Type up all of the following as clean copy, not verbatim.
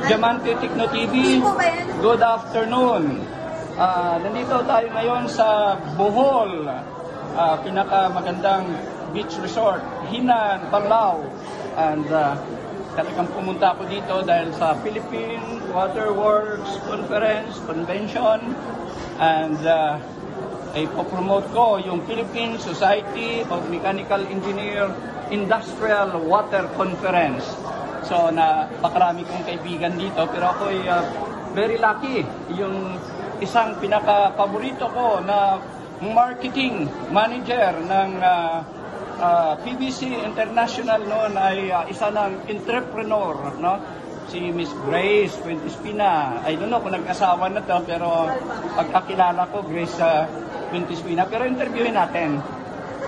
Diamante Techno TV. Good afternoon. Nandito tayo ngayon sa Bohol, pinakamagandang beach resort, Hinan, Panglao. And talagang pumunta ako dito dahil sa Philippine Waterworks Conference, Convention. And ipopromote ko yung Philippine Society of Mechanical Engineer Industrial Water Conference. So, napakarami kong kaibigan dito, pero ako ay very lucky. Yung isang pinaka-paborito ko na marketing manager ng PVC International noon ay isa ng entrepreneur, no? Si Miss Grace Fuentespina. I don't know kung nag-asawa na to, pero pagkakilala ko, Grace Fuentespina. Pero interviewin natin.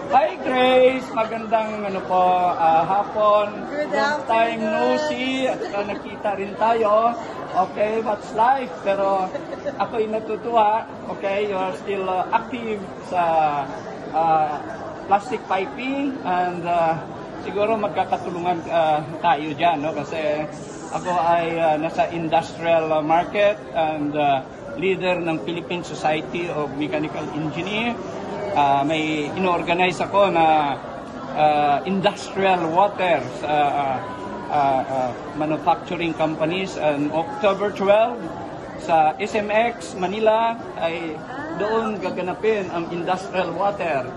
Hi Grace, magandang hapon. Long time no see at nakita rin tayo. Okay, what's life? Pero ako'y natutuwa. Okay, you are still active sa plastic piping and siguro magkakatulungan tayo dyan, no? Kasi ako ay nasa industrial market and leader ng Philippine Society of Mechanical Engineer. May ino-organize ako na industrial waters manufacturing companies and October 12 sa SMX Manila ay doon gaganapin ang industrial water.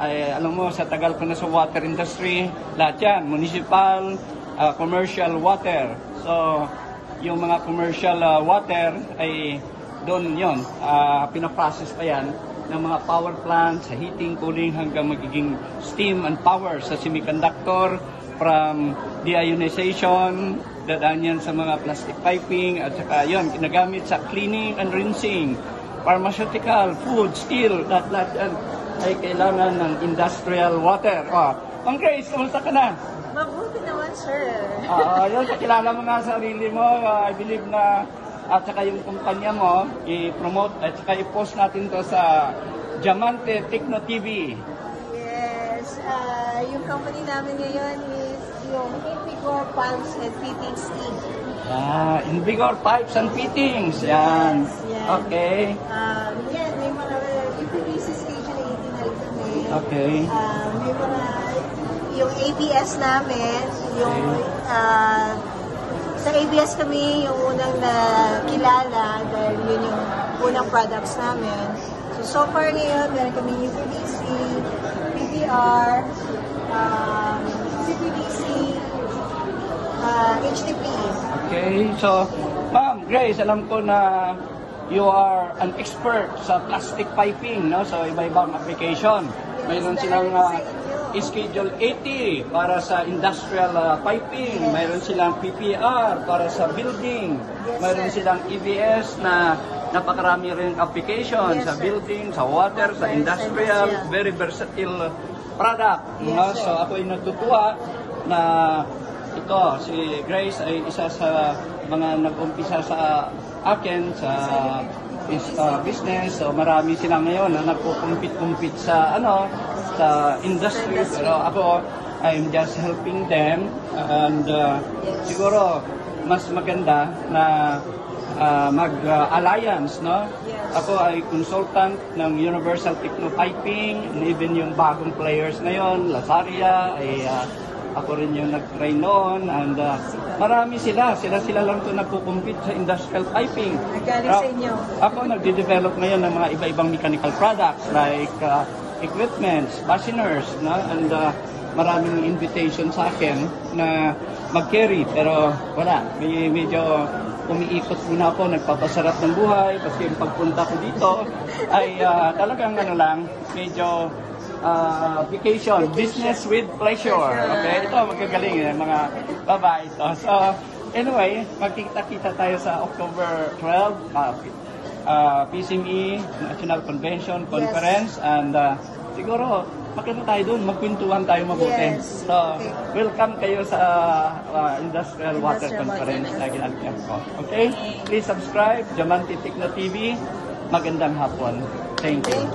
Ay, alam mo, sa tagal ko na sa water industry, lahat yan, municipal, commercial water. So, yung mga commercial water ay doon yun, pinaprocess pa yan ng mga power plants, sa heating, cooling, hanggang magiging steam and power sa semiconductor, from deionization, dadaan yan sa mga plastic piping, at saka yun, ginagamit sa cleaning and rinsing, pharmaceutical, food, steel, lahat yan ay kailangan ng industrial water. Ma'am Grace, kamusta ka na? Mabuti naman, sir. Yun, kakilala mo nga sarili mo. I believe na at saka yung kumpanya mo, i-promote at saka i-post natin to sa Diamante Techno TV. Yes. Yung company namin ngayon is yung Invigor Pipes and Fittings Inc. Invigor Pipes and Fittings. Yan. Yes, yan. Okay. Yan, may mga PVC stage na 18 na rin kami. Okay. May mga, yung ABS namin, yung, sa ABS kami yung unang nakilala dahil yun yung unang products namin. So far ngayon, meron kami yung PVC, PVR, CPVC, HDP. Okay, so Ma'am Grace, alam ko na you are an expert sa plastic piping, no? So iba-ibang application. Mayroon silang Schedule 80 para sa industrial piping, mayroon silang PPR para sa building, mayroon silang EBS na napakarami rin application sa building, sa water, sa industrial, very versatile product. No? So ako ay natutuwa na ito, si Grace ay isa sa mga nag-umpisa sa akin sa business. So marami sila ngayon na nagpo-compete sa sa industry, pero ako I'm just helping them and siguro mas maganda na mag-alliance, no? Ako ay consultant ng Universal Techno Piping, and even yung bagong players ngayon, Lazaria, ay ako rin yung nag-try noon, and marami sila lang to nagpo-compete sa industrial piping. Nagaling sa inyo. Ako nagde-develop ngayon ng mga iba-ibang mechanical products like equipments, fasteners, no? And maraming invitation sa akin na mag-carry, pero wala, medyo umiikot muna ako, nagpapasarap ng buhay kasi yung pagpunta ko dito ay talagang medyo vacation, business with pleasure. Okay, ito magagaling mga babae ito. So anyway, magkita-kita tayo sa October 12, PCME National Convention Conference, and siguro makita tayo doon, magkwentuhan tayo mabuti. Yes. So, welcome kayo sa Industrial Water Conference na ginagawa ko. Okay? Please subscribe, Diamante Techno TV. Magandang hapon. Thank you.